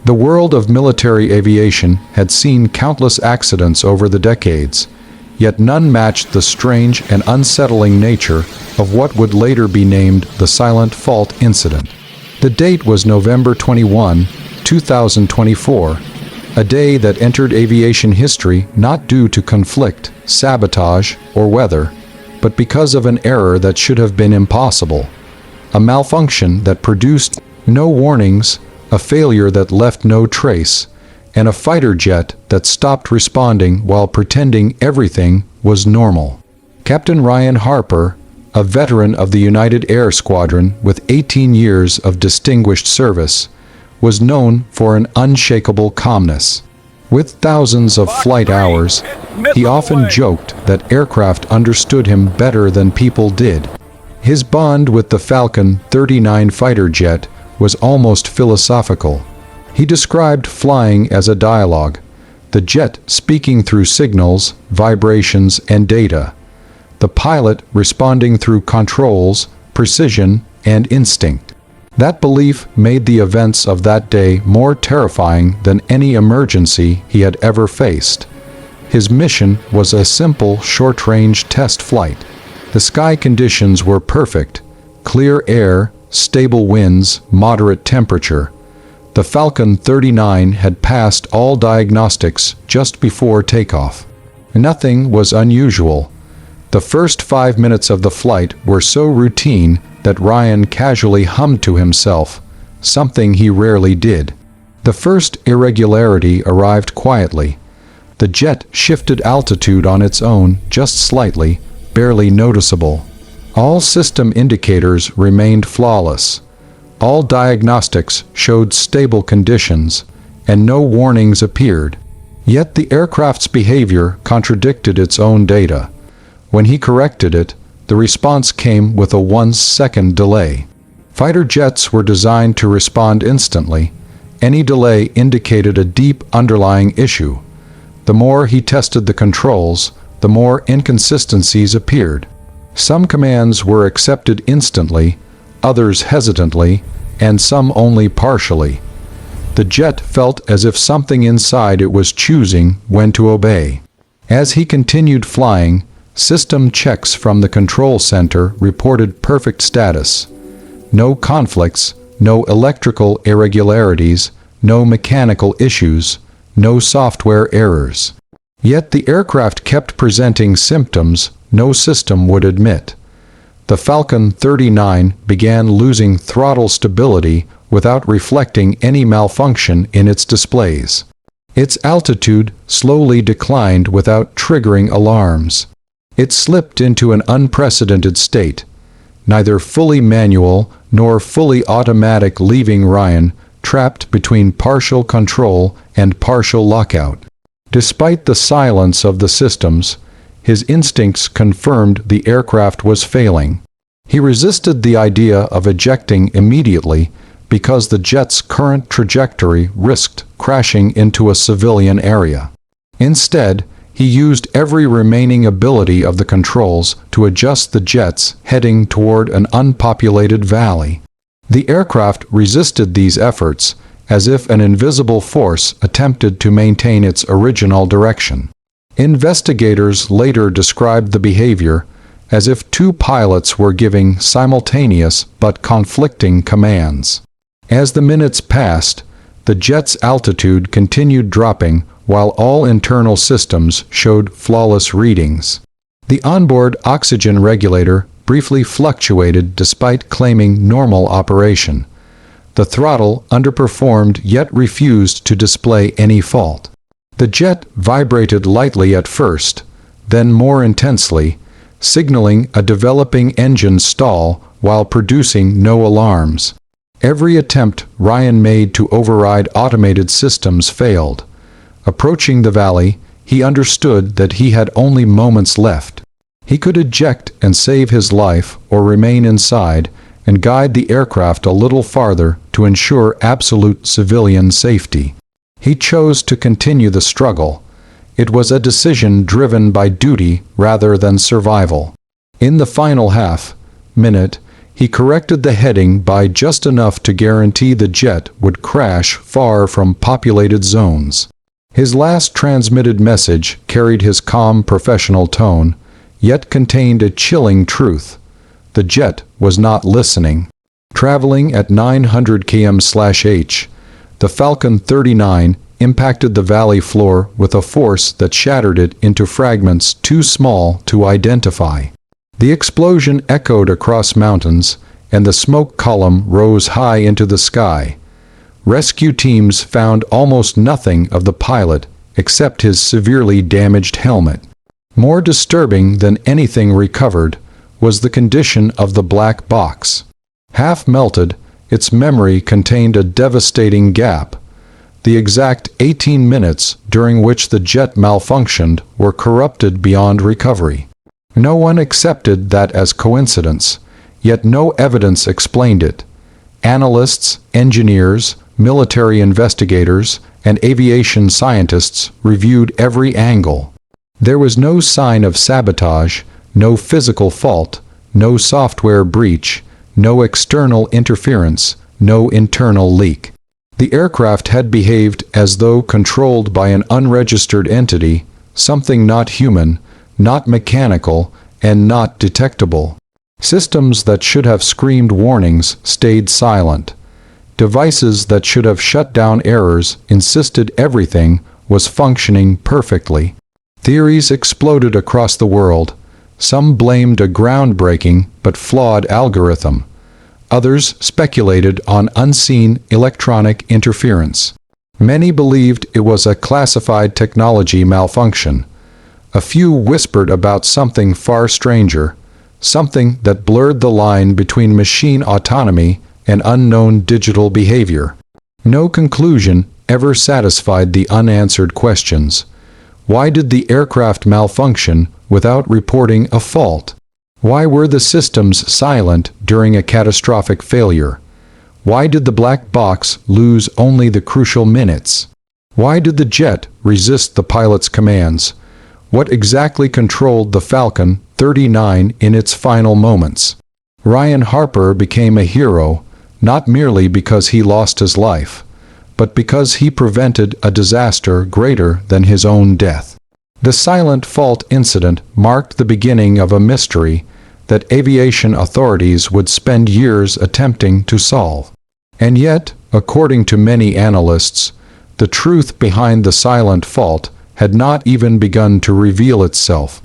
The world of military aviation had seen countless accidents over the decades, yet none matched the strange and unsettling nature of what would later be named the Silent Fault Incident. The date was November 21, 2024, a day that entered aviation history not due to conflict, sabotage, or weather, but because of an error that should have been impossible. A malfunction that produced no warnings, a failure that left no trace, and a fighter jet that stopped responding while pretending everything was normal. Captain Ryan Harper, a veteran of the United Air Squadron with 18 years of distinguished service, was known for an unshakable calmness. With thousands of flight hours, he often joked that aircraft understood him better than people did. His bond with the Falcon 39 fighter jet was almost philosophical. He described flying as a dialogue, the jet speaking through signals, vibrations, and data, the pilot responding through controls, precision, and instinct. That belief made the events of that day more terrifying than any emergency he had ever faced. His mission was a simple short-range test flight. The sky conditions were perfect: clear air, stable winds, moderate temperature. The Falcon 39 had passed all diagnostics just before takeoff. Nothing was unusual. The first 5 minutes of the flight were so routine that Ryan casually hummed to himself, something he rarely did. The first irregularity arrived quietly. The jet shifted altitude on its own, just slightly, barely noticeable. All system indicators remained flawless. All diagnostics showed stable conditions, and no warnings appeared. Yet the aircraft's behavior contradicted its own data. When he corrected it, the response came with a 1-second delay. Fighter jets were designed to respond instantly. Any delay indicated a deep underlying issue. The more he tested the controls, the more inconsistencies appeared. Some commands were accepted instantly, others hesitantly, and some only partially. The jet felt as if something inside it was choosing when to obey. As he continued flying, system checks from the control center reported perfect status. No conflicts, no electrical irregularities, no mechanical issues, no software errors. Yet the aircraft kept presenting symptoms no system would admit. The Falcon 39 began losing throttle stability without reflecting any malfunction in its displays. Its altitude slowly declined without triggering alarms. It slipped into an unprecedented state, neither fully manual nor fully automatic, leaving Ryan trapped between partial control and partial lockout. Despite the silence of the systems, his instincts confirmed the aircraft was failing. He resisted the idea of ejecting immediately because the jet's current trajectory risked crashing into a civilian area. Instead, he used every remaining ability of the controls to adjust the jet's heading toward an unpopulated valley. The aircraft resisted these efforts as if an invisible force attempted to maintain its original direction. Investigators later described the behavior as if two pilots were giving simultaneous but conflicting commands. As the minutes passed, the jet's altitude continued dropping while all internal systems showed flawless readings. The onboard oxygen regulator briefly fluctuated despite claiming normal operation. The throttle underperformed yet refused to display any fault. The jet vibrated lightly at first, then more intensely, signaling a developing engine stall while producing no alarms. Every attempt Ryan made to override automated systems failed. Approaching the valley, he understood that he had only moments left. He could eject and save his life, or remain inside and guide the aircraft a little farther to ensure absolute civilian safety. He chose to continue the struggle. It was a decision driven by duty rather than survival. In the final minute, He corrected the heading by just enough to guarantee the jet would crash far from populated zones. His last transmitted message carried his calm professional tone, yet contained a chilling truth. The jet was not listening. Traveling at 900 km/h, the Falcon 39 impacted the valley floor with a force that shattered it into fragments too small to identify. The explosion echoed across mountains, and the smoke column rose high into the sky. Rescue teams found almost nothing of the pilot except his severely damaged helmet. More disturbing than anything recovered was the condition of the black box. Half melted, its memory contained a devastating gap. The exact 18 minutes during which the jet malfunctioned were corrupted beyond recovery. No one accepted that as coincidence, yet no evidence explained it. Analysts, engineers, military investigators, and aviation scientists reviewed every angle. There was no sign of sabotage, no physical fault, no software breach, no external interference, no internal leak. The aircraft had behaved as though controlled by an unregistered entity, something not human, not mechanical, and not detectable. Systems that should have screamed warnings stayed silent. Devices that should have shut down errors insisted everything was functioning perfectly. Theories exploded across the world. Some blamed a groundbreaking but flawed algorithm. Others speculated on unseen electronic interference. Many believed it was a classified technology malfunction. A few whispered about something far stranger, something that blurred the line between machine autonomy and unknown digital behavior. No conclusion ever satisfied the unanswered questions. Why did the aircraft malfunction without reporting a fault? Why were the systems silent during a catastrophic failure? Why did the black box lose only the crucial minutes? Why did the jet resist the pilot's commands? What exactly controlled the Falcon 39 in its final moments? Ryan Harper became a hero, not merely because he lost his life, but because he prevented a disaster greater than his own death. The silent fault incident marked the beginning of a mystery that aviation authorities would spend years attempting to solve. And yet, according to many analysts, the truth behind the silent fault had not even begun to reveal itself.